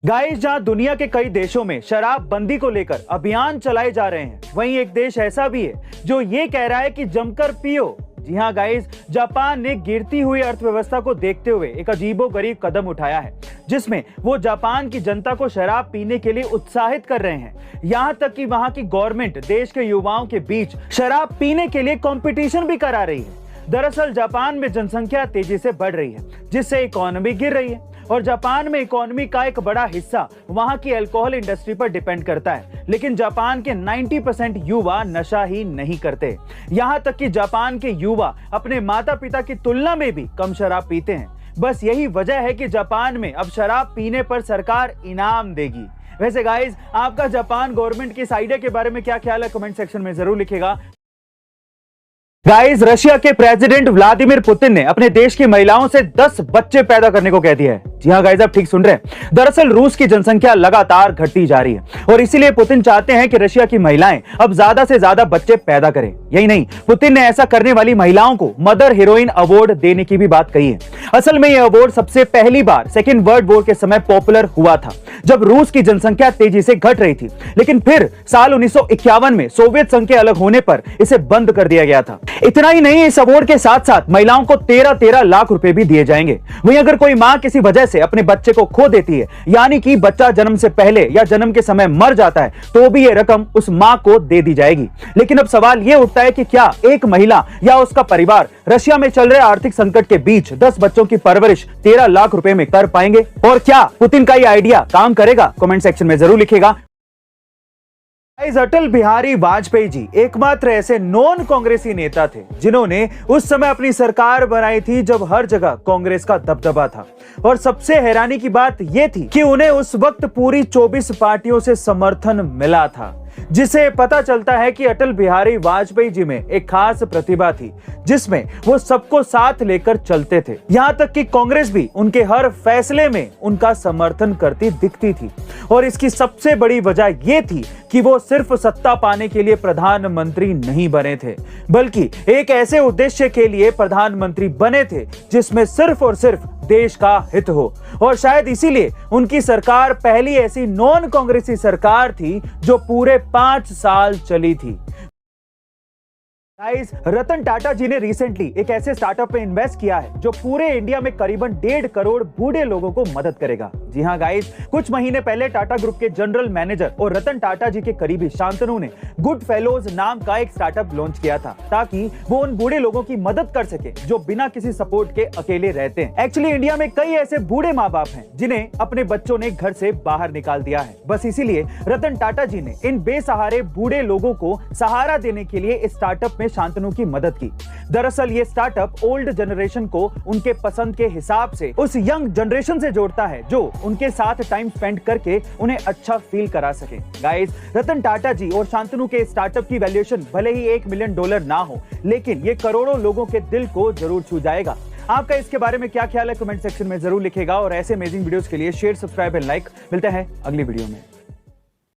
Guys, जहां दुनिया के कई देशों में शराब बंदी को लेकर अभियान चलाए जा रहे हैं, वहीं एक देश ऐसा भी है जो ये कह रहा है कि जमकर पियो। जी हां गाइस, जापान ने गिरती हुई अर्थव्यवस्था को देखते हुए एक अजीबोगरीब कदम उठाया है, जिसमें वो जापान की जनता को शराब पीने के लिए उत्साहित कर रहे हैं। यहां तक कि वहां की गवर्नमेंट देश के युवाओं के बीच शराब पीने के लिए कंपटीशन भी करा रही है। दरअसल जापान में जनसंख्या तेजी से बढ़ रही है, जिससे इकोनॉमी गिर रही है और जापान में इकोनॉमी का एक बड़ा हिस्सा वहां की अल्कोहल इंडस्ट्री पर डिपेंड करता है। लेकिन जापान के 90% युवा नशा ही नहीं करते। यहां तक कि जापान के युवा अपने माता पिता की तुलना में भी कम शराब पीते हैं। बस यही वजह है कि जापान में अब शराब पीने पर सरकार इनाम देगी। वैसे गाइस, आपका जापान गवर्नमेंट की इस आइडिया के बारे में क्या ख्याल है, कमेंट सेक्शन में जरूर लिखिएगा। गाइस, रशिया के प्रेसिडेंट व्लादिमीर पुतिन ने अपने देश की महिलाओं से 10 बच्चे पैदा करने को कह दिया है। जी हाँ गाइस, आप ठीक सुन रहे हैं। दरअसल रूस की जनसंख्या लगातार घटती जा रही है और इसीलिए पुतिन चाहते हैं कि रशिया की महिलाएं अब ज्यादा से ज्यादा बच्चे पैदा करें। यही नहीं, पुतिन ने ऐसा करने वाली महिलाओं को मदर हीरोइन अवार्ड देने की भी बात कही है। असल में यह अवार्ड सबसे पहली बार सेकेंड वर्ल्ड वॉर के समय पॉपुलर हुआ था, जब रूस की जनसंख्या तेजी से घट रही थी। लेकिन फिर साल 1951 में सोवियत संघ के अलग होने पर इसे बंद कर दिया गया था। इतना ही नहीं, इस अवार्ड के साथ साथ महिलाओं को 13-13 लाख रुपए भी दिए जाएंगे। वहीं अगर कोई मां किसी वजह से अपने बच्चे को खो देती है, यानी कि बच्चा जन्म से पहले या जन्म के समय मर जाता है, तो भी यह रकम उस मां को दे दी जाएगी। लेकिन अब सवाल यह उठता है कि क्या एक महिला या उसका परिवार रशिया में चल रहे आर्थिक संकट के बीच 10 बच्चों की परवरिश 13 लाख रुपए में कर पाएंगे? और क्या पुतिन का यह आइडिया काम करेगा? कमेंट सेक्शन में जरूर लिखिएगा। अटल बिहारी वाजपेयी जी एकमात्र ऐसे नॉन कांग्रेसी नेता थे जिन्होंने उस समय अपनी सरकार बनाई थी जब हर जगह कांग्रेस का दबदबा था। और सबसे हैरानी की बात यह थी कि उन्हें उस वक्त पूरी 24 पार्टियों से समर्थन मिला था, जिसे पता चलता है कि अटल बिहारी वाजपेयी जी में एक खास प्रतिभा थी, जिसमें वो सबको साथ लेकर चलते थे। यहां तक कि कांग्रेस भी उनके हर फैसले में उनका समर्थन करती दिखती थी। और इसकी सबसे बड़ी वजह यह थी कि वो सिर्फ सत्ता पाने के लिए प्रधानमंत्री नहीं बने थे, बल्कि एक ऐसे उद्देश्य के लिए प्रधानमंत्री बने थे जिसमें सिर्फ और सिर्फ देश का हित हो। और शायद इसीलिए उनकी सरकार पहली ऐसी नॉन कांग्रेसी सरकार थी जो पूरे 5 साल चली थी। गाइस, रतन टाटा जी ने रिसेंटली एक ऐसे स्टार्टअप में इन्वेस्ट किया है जो पूरे इंडिया में करीबन 1.5 करोड़ बूढ़े लोगों को मदद करेगा। जी हां गाइस, कुछ महीने पहले टाटा ग्रुप के जनरल मैनेजर और रतन टाटा जी के करीबी शांतनु ने गुड फेलोज नाम का एक स्टार्टअप लॉन्च किया था, ताकि वो उन बूढ़े लोगों की मदद कर सके जो बिना किसी सपोर्ट के अकेले रहते हैं। एक्चुअली इंडिया में कई ऐसे बूढ़े माँ बाप हैं जिन्हें अपने बच्चों ने घर से बाहर निकाल दिया है। बस इसीलिए रतन टाटा जी ने इन बेसहारे बूढ़े लोगों को सहारा देने के लिए इस स्टार्टअप में शांतनु की मदद की। दरअसल ये स्टार्टअप ओल्ड जनरेशन को उनके पसंद के हिसाब से उस यंग जनरेशन से जोड़ता है जो उनके साथ टाइम स्पेंड करके उन्हें अच्छा फील करा सके। गाइस, रतन टाटा जी और शांतनु के स्टार्टअप की वैल्यूएशन भले ही $1 मिलियन ना हो, लेकिन ये करोड़ों लोगों के दिल को जरूर छू जाएगा। आपका इसके बारे में क्या ख्याल है, कमेंट सेक्शन में जरूर लिखेगा। और ऐसे अमेजिंग वीडियोस के लिए शेयर, सब्सक्राइब एंड लाइक। मिलते हैं अगली वीडियो में।